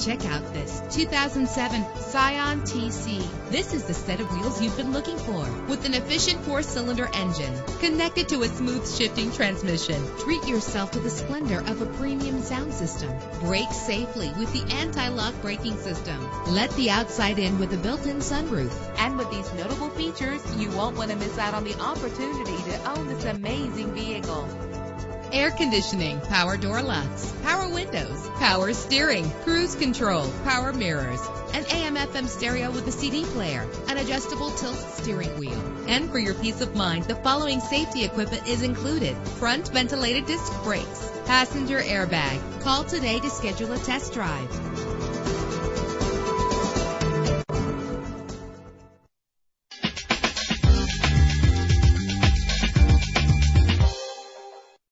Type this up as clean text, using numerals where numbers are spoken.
Check out this 2007 Scion TC. This is the set of wheels you've been looking for, with an efficient 4-cylinder engine connected to a smooth shifting transmission. Treat yourself to the splendor of a premium sound system. Brake safely with the anti-lock braking system. Let the outside in with a built-in sunroof. And with these notable features, you won't want to miss out on the opportunity to own this amazing vehicle. Air conditioning, power door locks, power windows, power steering, cruise control, power mirrors, an AM/FM stereo with a CD player, an adjustable tilt steering wheel. And for your peace of mind, the following safety equipment is included: front ventilated disc brakes, passenger airbag. Call today to schedule a test drive.